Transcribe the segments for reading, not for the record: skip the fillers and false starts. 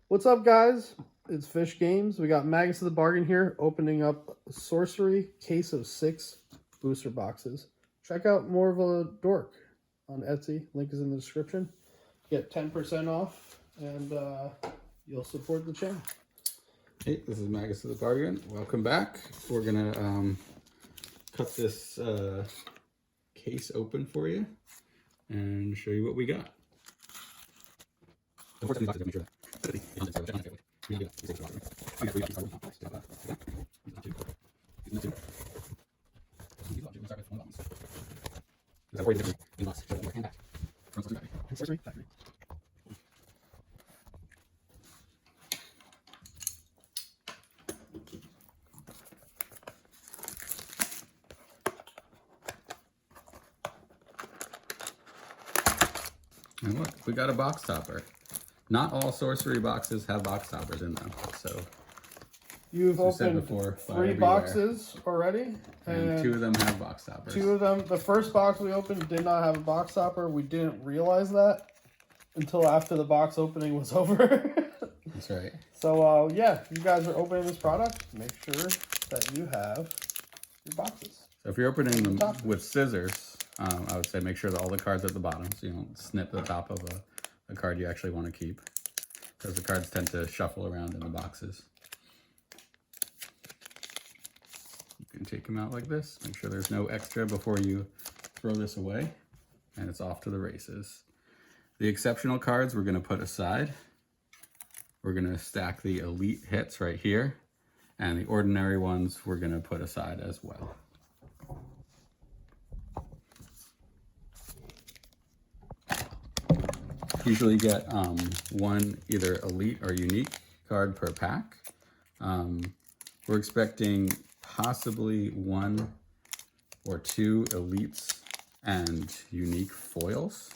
What's up, guys? It's Fish Games. We got Magus of the Bargain here, opening up Sorcery case of 6 booster boxes. Check out More of a Dork on Etsy. Link is in the description. Get 10% off, and you'll support the channel. Hey, this is Magus of the Bargain. Welcome back. We're gonna cut this case open for you and show you what we got. And look, we got a box topper. Not all sorcery boxes have box toppers in them, so You've opened before, 3 boxes already, and 2 of them have box toppers. 2 of them, the first box we opened did not have a box topper. We didn't realize that until after the box opening was over. That's right. So yeah, you guys are opening this product, make sure that you have your boxes. So if you're opening them with scissors, I would say make sure that all the cards at the bottom, so you don't snip the top of a card you actually want to keep, because the cards tend to shuffle around in the boxes. You can take them out like this. Make sure there's no extra before you throw this away, and it's off to the races. The exceptional cards we're going to put aside. We're going to stack the elite hits right here, and the ordinary ones we're going to put aside as well. Usually get one either elite or unique card per pack. We're expecting possibly 1 or 2 elites and unique foils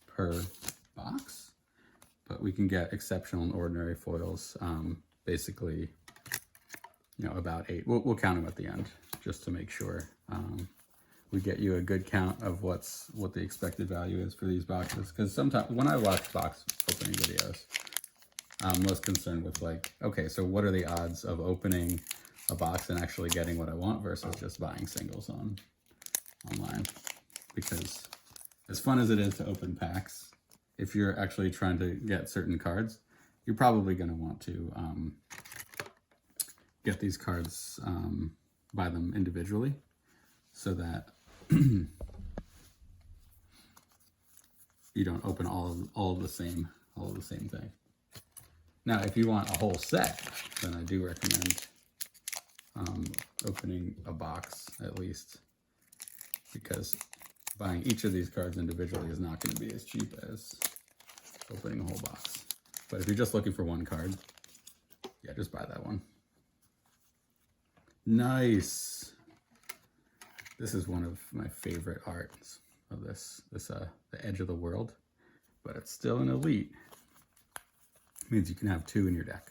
per box, but we can get exceptional and ordinary foils, basically, you know, about 8. We'll count them at the end just to make sure we get you a good count of what the expected value is for these boxes. Because sometimes when I watch box opening videos, I'm most concerned with, like, okay, so what are the odds of opening a box and actually getting what I want versus just buying singles online? Because as fun as it is to open packs, if you're actually trying to get certain cards, you're probably going to want to get these cards, buy them individually, so that you don't open all of the same thing. Now, if you want a whole set, then I do recommend opening a box at least, because buying each of these cards individually is not going to be as cheap as opening a whole box. But if you're just looking for one card, yeah, just buy that one. Nice. This is one of my favorite arts of this the Edge of the World, but it's still an elite. It means you can have 2 in your deck.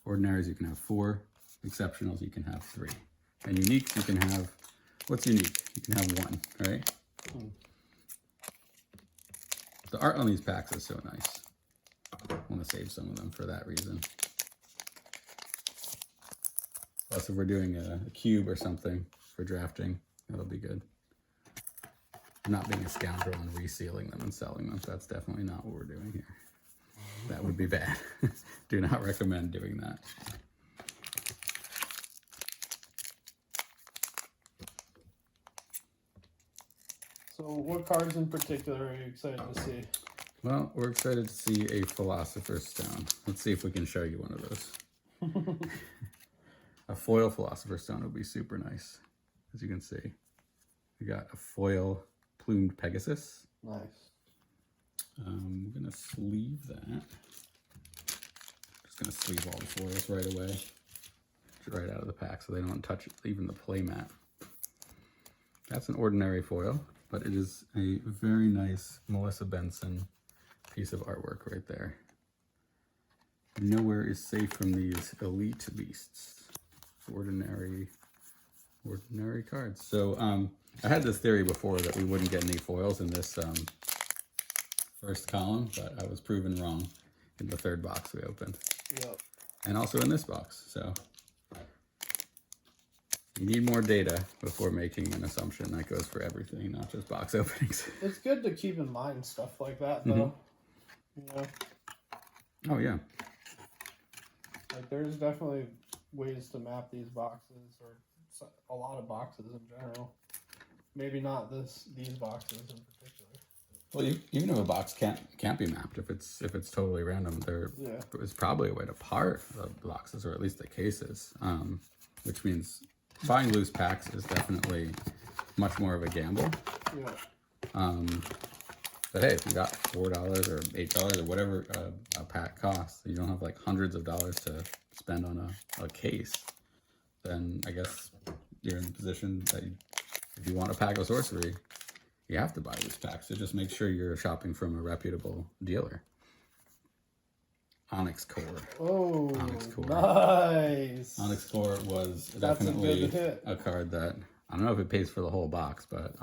Ordinaries you can have 4, exceptionals you can have 3, and uniques you can have, what's unique? You can have 1, right? The art on these packs is so nice. I want to save some of them for that reason. Plus, if we're doing a cube or something for drafting, that'll be good. Not being a scoundrel and resealing them and selling them. That's definitely not what we're doing here. That would be bad. Do not recommend doing that. So what cards in particular are you excited to see? Well, we're excited to see a Philosopher's Stone. Let's see if we can show you one of those. A foil Philosopher's Stone would be super nice. As you can see, we got a foil plumed Pegasus. Nice. I'm gonna sleeve that. Just gonna sleeve all the foils right away, right out of the pack, so they don't touch even the play mat. That's an ordinary foil, but it is a very nice Melissa Benson piece of artwork right there. Nowhere is safe from these elite beasts. Ordinary cards. So I had this theory before that we wouldn't get any foils in this first column, but I was proven wrong. in the third box we opened. Yep. And also in this box. So you need more data before making an assumption. That goes for everything, not just box openings. It's good to keep in mind stuff like that, though. You know? Oh, yeah. Like, there's definitely ways to map these boxes, or a lot of boxes in general. Maybe not these boxes in particular. Well, even if a box can't be mapped, if it's totally random, there is probably a way to part the boxes, or at least the cases, which means buying loose packs is definitely much more of a gamble. Yeah. But hey, if you got $4 or $8 or whatever a pack costs, you don't have like hundreds of dollars to spend on a case, then I guess you're in a position that if you want a pack of Sorcery, you have to buy these packs. So just make sure you're shopping from a reputable dealer. Onyx Core. Oh, Onyx Core. Nice. Onyx Core was That's definitely a good hit. a card that, I don't know if it pays for the whole box, but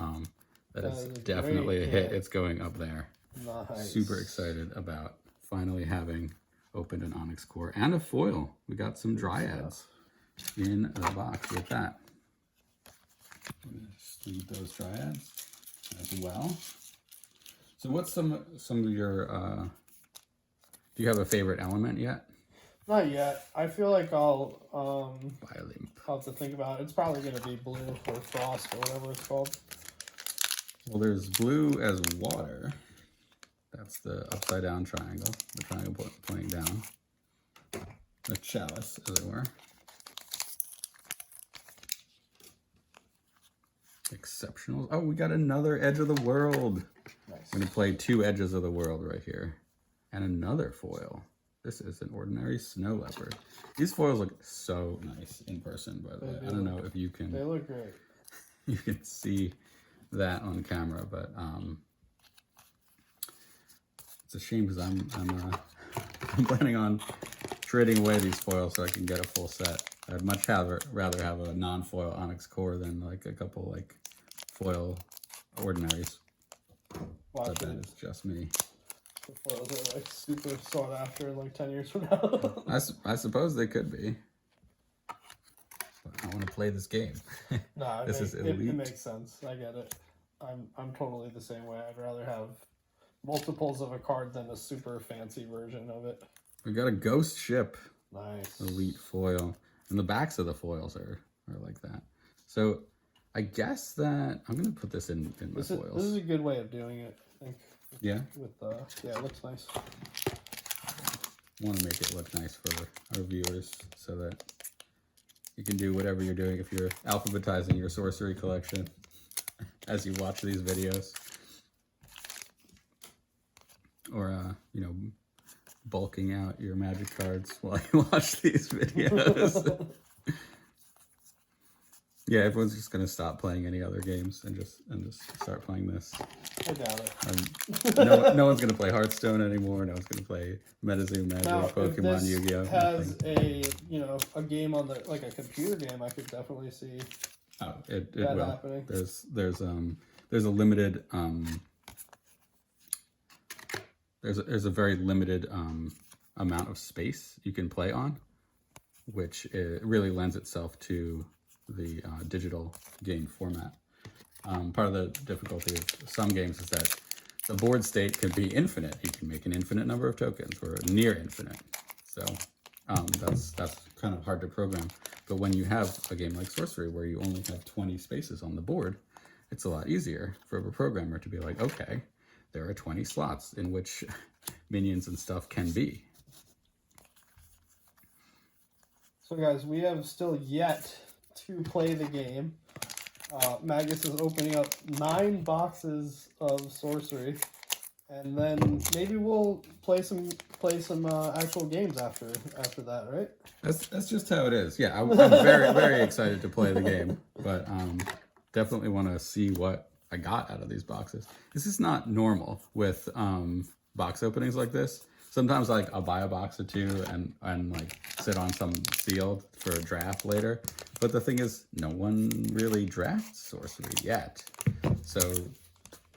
that is is a definitely a great hit. hit. It's going up there. Nice. Super excited about finally having opened an Onyx Core and a foil. We got some Dryads in the box with that. I'm gonna just leave those Dryads as well. So what's some of your do you have a favorite element yet? Not yet. I feel like I'll Biolimp. I'll have to think about it. It's probably gonna be blue or frost or whatever it's called. Well, there's blue as water. That's the upside down triangle. The triangle pointing down. The chalice, as it were. Exceptional. Oh, we got another Edge of the World. Nice. I'm going to play 2 Edges of the World right here. And another foil. This is an ordinary snow leopard. These foils look so nice in person, by the way. I don't know if you can... They look great. You can see that on camera, but it's a shame because I'm planning on trading away these foils so I can get a full set. I'd much rather have a non-foil Onyx Core than like a couple like foil ordinaries. But that is just me. The foils are like super sought after like 10 years from now. I suppose they could be. But I want to play this game. Nah, Is elite. It makes sense. I get it. I'm totally the same way. I'd rather have multiples of a card than a super fancy version of it. We got a ghost ship. Nice. Elite foil. And the backs of the foils are like that. So I guess that I'm going to put this in my foils. This is a good way of doing it, I think. Yeah? Yeah, it looks nice. I want to make it look nice for our viewers so that you can do whatever you're doing if you're alphabetizing your Sorcery collection as you watch these videos. Or, you know, bulking out your Magic cards while you watch these videos. Yeah, everyone's just gonna stop playing any other games and just start playing this. I doubt it. No one's gonna play Hearthstone anymore. No one's gonna play MetaZoo Magic, Now, Pokemon, if this Yu-Gi-Oh. has a game on the like a computer game, I could definitely see It that will. happening. There's a limited there's a very limited amount of space you can play on, which really lends itself to the digital game format. Part of the difficulty of some games is that the board state can be infinite. You can make an infinite number of tokens or near infinite. So that's kind of hard to program. But when you have a game like Sorcery where you only have 20 spaces on the board, it's a lot easier for a programmer to be like, okay, there are 20 slots in which minions and stuff can be. So guys, we have still yet to play the game. Magus is opening up 9 boxes of Sorcery, and then maybe we'll play some actual games after that, right? That's just how it is. Yeah, I'm very, very excited to play the game, but definitely want to see what I got out of these boxes. This is not normal with box openings like this. Sometimes like I'll buy a box or 2 and like sit on some sealed for a draft later. But the thing is, no one really drafts Sorcery yet. So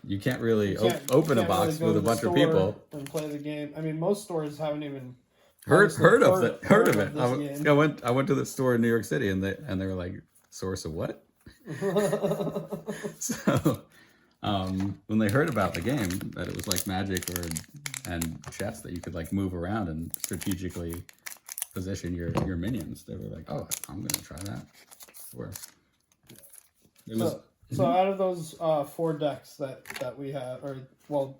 you can't really You can't- open you a can't really box go with to a the bunch of store people. and play the game. I mean, most stores haven't even Heard honestly of it. this game. I went to the store in New York City and they were like, source of what? So when they heard about the game, that it was like Magic and chess, that you could like move around and strategically position your minions, they were like, oh, I'm gonna try that. Sure. So out of those 4 decks that we have, or well,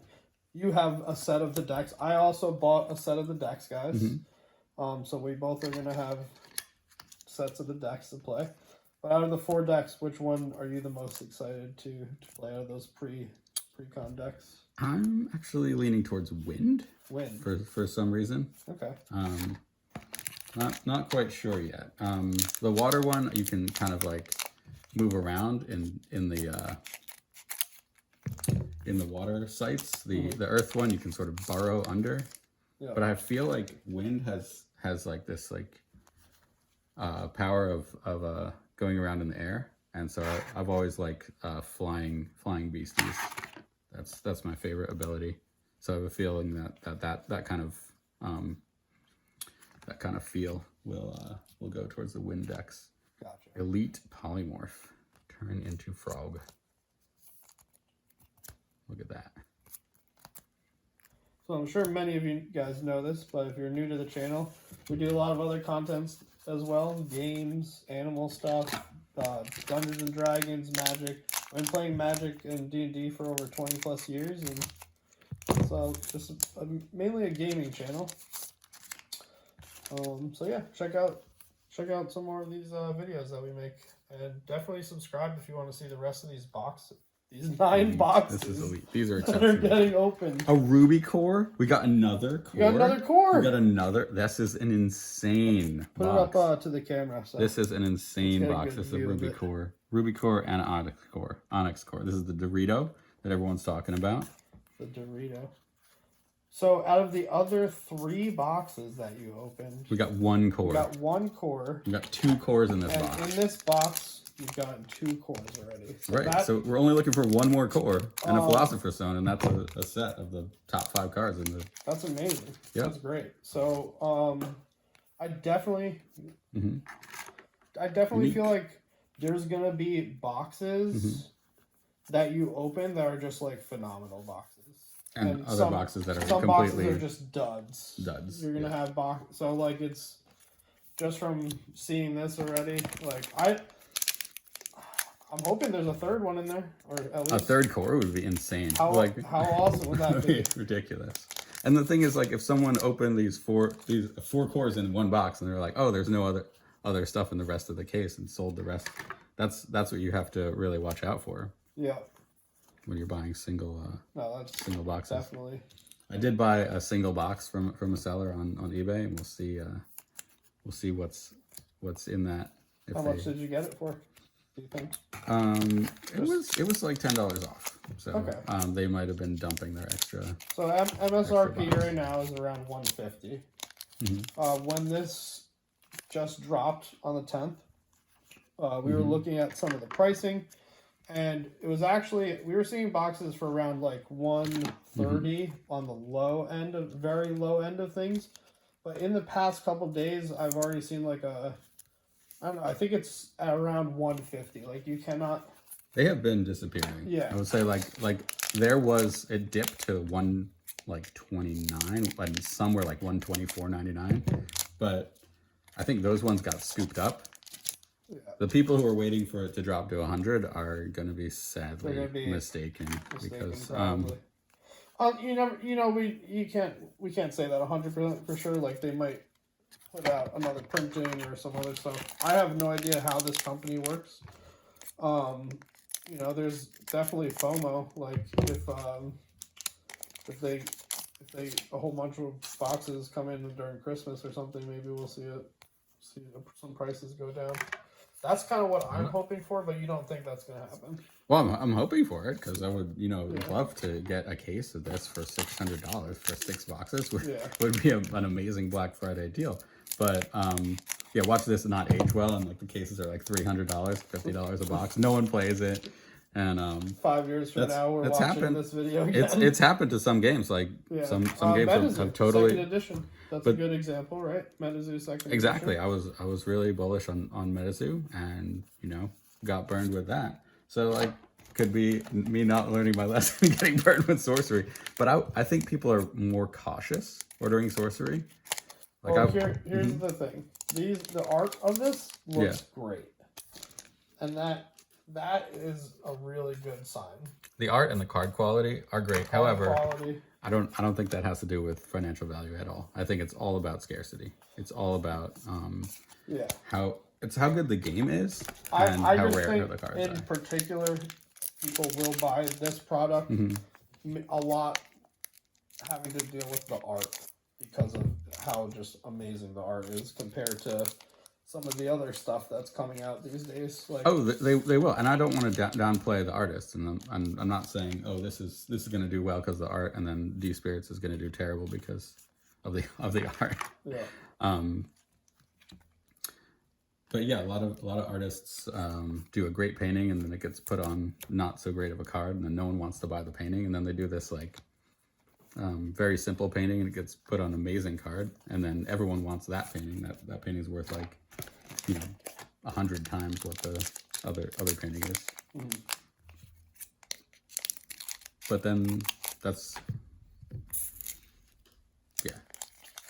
you have a set of the decks. I also bought a set of the decks, guys. So we both are gonna have sets of the decks to play. But out of the 4 decks, which one are you the most excited to play out of those pre-con decks? I'm actually leaning towards wind. Wind. For some reason. Okay. Not quite sure yet. The water one, you can kind of like move around in the water sites. The earth one, you can sort of burrow under. Yeah. But I feel like wind has like this like power of going around in the air, and so I've always liked flying beasties. That's my favorite ability. So I have a feeling that kind of feel will go towards the wind decks. Gotcha. Elite polymorph, turn into frog. Look at that. So I'm sure many of you guys know this, but if you're new to the channel, we do a lot of other content as well. Games, animal stuff, Dungeons and Dragons, Magic. I've been playing Magic and D&D for over 20 plus years, and so just mainly a gaming channel. So yeah, check out some more of these videos that we make, and definitely subscribe if you want to see the rest of these boxes. These 9 boxes. This is elite. These are that are getting opened. A ruby core. We got another core. We got another core. We got another. This is an insane Put box. it up to the camera. So this is an insane box. This is a ruby core. Ruby core and onyx core. Onyx core. This is the Dorito that everyone's talking about. The Dorito. So out of the other 3 boxes that you opened, we got 1 core. We got 1 core. We got 2 cores in this and box. In this box, you've gotten 2 cores already. So right. So we're only looking for 1 more core and a Philosopher's Stone, and that's a set of the top 5 cards in the. That's amazing. Yep. That's great. So I definitely feel like there's gonna be boxes that you open that are just like phenomenal boxes. And other boxes that are some completely boxes are just duds. You're gonna have box. So like it's just from seeing this already. Like I'm hoping there's a 3rd one in there, or at least a 3rd core would be insane. How awesome would that be? Ridiculous. And the thing is, like, if someone opened these four cores in 1 box and they're like, oh, there's no other stuff in the rest of the case, and sold the rest, that's what you have to really watch out for. Yeah. When you're buying single boxes. Definitely. I did buy a single box from a seller on eBay, and we'll see what's in that. How much did you get it for? Do you think? It was like $10 off. So okay. They might have been dumping their extra. So MSRP right now is around $150. When this just dropped on the 10th, we were looking at some of the pricing. And it was actually, we were seeing boxes for around like 130 on the low end of, very low end of things. But in the past couple days, I've already seen like I don't know, I think it's at around 150. Like you cannot. They have been disappearing. Yeah. I would say like there was a dip to 129, like somewhere like 124.99. But I think those ones got scooped up. Yeah. The people who are waiting for it to drop to 100 are going to be sadly mistaken because we can't say that 100% for sure. Like they might put out another printing or some other stuff. I have no idea how this company works. There's definitely FOMO. Like if they a whole bunch of boxes come in during Christmas or something, maybe we'll see some prices go down. That's kind of what I'm hoping for, but you don't think that's going to happen? Well, I'm hoping for it because I would, love to get a case of this for $600 for 6 boxes. Would be an amazing Black Friday deal. But watch this not age well, and like the cases are like $300, $50 a box. No one plays it, And 5 years from now, we're it's watching happened. this video again. It's happened to some games. Like some games Metazoo, have totally. second edition. That's a good example, right? Metazoo second Exactly. edition. I was really bullish on Metazoo, and got burned with that. So like, could be me not learning my lesson and getting burned with Sorcery. But I think people are more cautious ordering Sorcery. Like well, here's the thing. The art of this looks great, and that is a really good sign. The art and the card quality are great. However, quality. I don't think that has to do with financial value at all. I think it's all about scarcity. It's all about how good the game is and how rare the cards are. In particular, people will buy this product a lot, having to deal with the art because of how just amazing the art is compared to some of the other stuff that's coming out these days. Like, they will, and I don't want to downplay the artists, and I'm not saying this is going to do well because of the art, and then D Spirits is going to do terrible because of the art. Yeah. But yeah, a lot of artists do a great painting, and then it gets put on not so great of a card, and then no one wants to buy the painting, and then they do this like very simple painting, and it gets put on an amazing card, and then everyone wants that painting. That painting's worth like 100 times what the other painting is. But then that's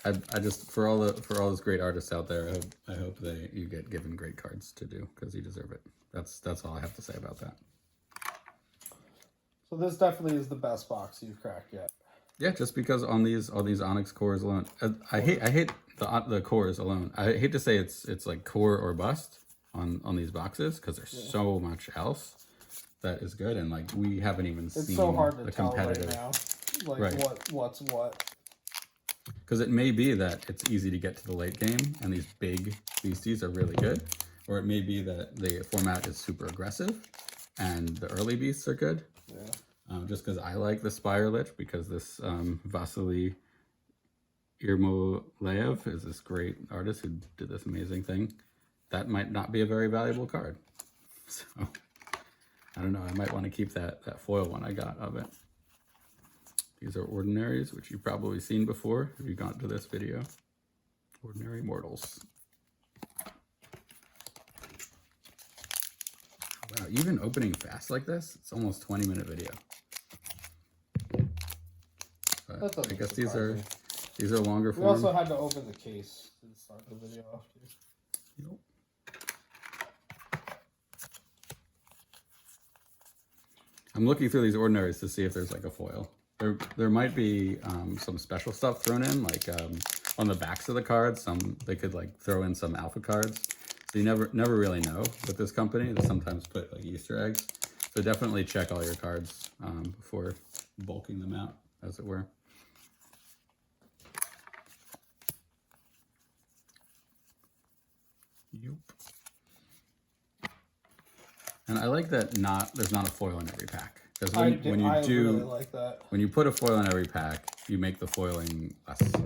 I just for all those great artists out there, I hope you get given great cards to do, because you deserve it. That's all I have to say about that. So this definitely is the best box you've cracked yet. Yeah, just because on these Onyx cores alone, I hate the cores alone. I hate to say it's like core or bust on these boxes, because there's so much else that is good, and like we haven't even seen so hard to the tell competitive. Right now, what's what. Because it may be that it's easy to get to the late game, and these big beasties are really good, or it may be that the format is super aggressive, and the early beasts are good. Yeah. Just because I like the Spire Lich, because this Vasily Yermolayev is this great artist who did this amazing thing. That might not be a very valuable card. So, I don't know. I might want to keep that foil one I got of it. These are Ordinaries, which you've probably seen before if you've gone to this video. Ordinary Mortals. Wow, even opening fast like this, it's almost 20-minute video. But I guess these are longer form. We also had to open the case to start the video off too. Yep. I'm looking through these Ordinaries to see if there's like a foil. There might be some special stuff thrown in, like on the backs of the cards. They could like throw in some alpha cards. So you never really know with this company. They sometimes put like Easter eggs. So definitely check all your cards before bulking them out, as it were. Yep. And I like that there's not a foil in every pack. Because when you really like that. When you put a foil in every pack, you make the foiling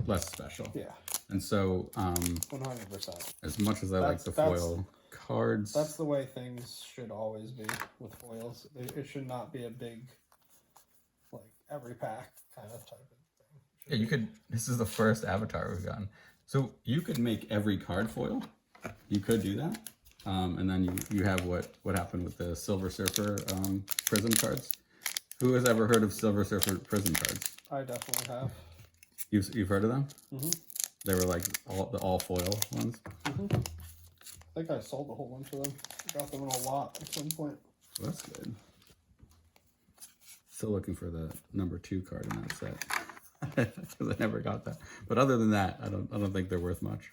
less special. Yeah. And so 100%. as much as I like the foil cards, that's the way things should always be with foils. It should not be a big, like, every pack kind of type of thing. Yeah, you could. This is the first avatar we've gotten. So you could make every card foil. You could do that. And then you have what happened with the Silver Surfer Prism cards. Who has ever heard of Silver Surfer Prism cards? I definitely have. You've heard of them? Mm-hmm. They were like all foil ones. Mm-hmm. I think I sold a whole bunch of them. I got them in a lot at some point. Well, that's good. Still looking for the number 2 card in that set. Because I never got that. But other than that, I don't think they're worth much.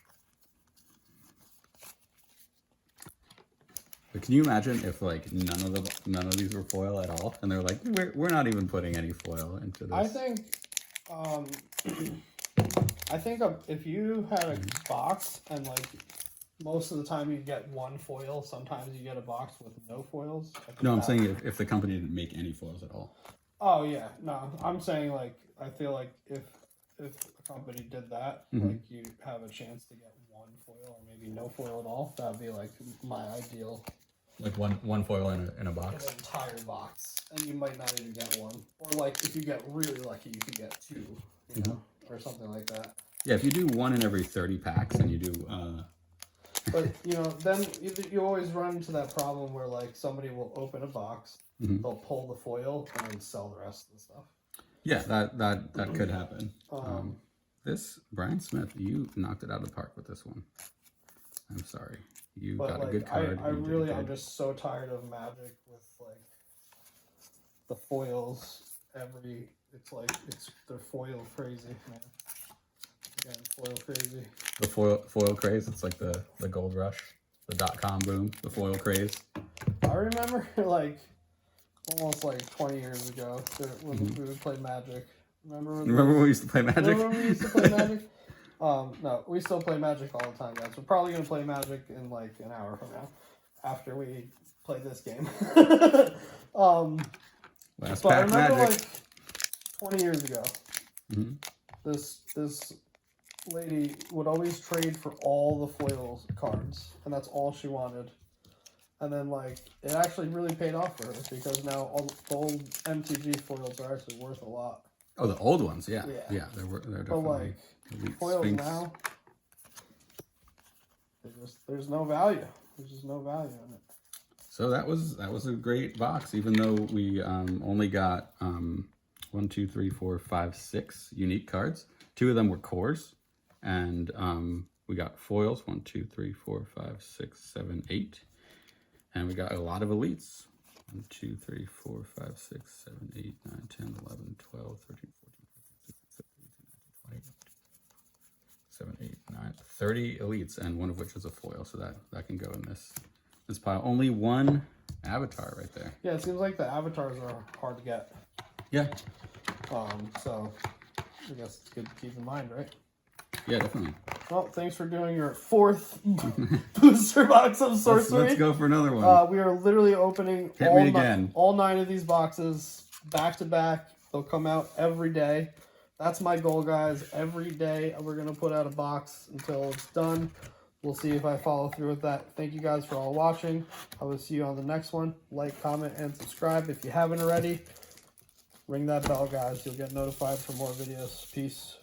But can you imagine if like none of these were foil at all, and they're like, we're not even putting any foil into this? I think if you had a box and like most of the time you get one foil, sometimes you get a box with no foils. No, I'm saying if the company didn't make any foils at all. Oh yeah, no, I'm saying like I feel like if a company did that, like you have a chance to get one foil or maybe no foil at all. That'd be like my ideal Like one foil in a an box. entire box, and you might not even get one. Or like if you get really lucky, you could get two, you know, or something like that. Yeah, if you do one in every 30 packs, and you do. But you know, then you always run into that problem where like somebody will open a box, they'll pull the foil, and then sell the rest of the stuff. Yeah, that could happen. This Brian Smith, you knocked it out of the park with this one. I'm sorry, you got like, a good card. I'm just so tired of Magic with like the foils. They're foil crazy, man. Again, foil crazy. The foil craze. It's like the gold rush, the .com boom, the foil craze. I remember like almost like 20 years ago when we would play Magic. Remember when we used to play Magic? Remember when we used to play Magic? No, we still play Magic all the time, guys. We're probably gonna play Magic in like an hour from now, after we play this game. Last but I pack remember Magic. like 20 years ago, this lady would always trade for all the foils cards, and that's all she wanted. And then like it actually really paid off for her, because now all the old MTG foils are actually worth a lot. Oh, the old ones, yeah, Yeah. they're definitely. But like foils Sphinx. now, there's no value. There's just no value in it. So that was a great box, even though we only got 1, 2, 3, 4, 5, 6 unique cards. 2 of them were cores, and we got foils 1, 2, 3, 4, 5, 6, 7, 8, and we got a lot of elites. 1, 2, 3, 4, 5, 6, 7, 8, 9, 10, 11, 12, 13, 14, 15, 16, 17, 18, 19, 20, 7, 8, 9, 30 elites, and one of which is a foil, so that can go in this pile. Only one avatar right there. Yeah, it seems like the avatars are hard to get. Yeah. So I guess it's good to keep in mind, right? Yeah, definitely. Well, thanks for doing your 4th booster box of Sorcery. Let's go for another one. We are literally opening all 9 of these boxes back to back. They'll come out every day. That's my goal, guys. Every day we're going to put out a box until it's done. We'll see if I follow through with that. Thank you guys for all watching. I will see you on the next one. Like, comment, and subscribe if you haven't already. Ring that bell, guys. You'll get notified for more videos. Peace.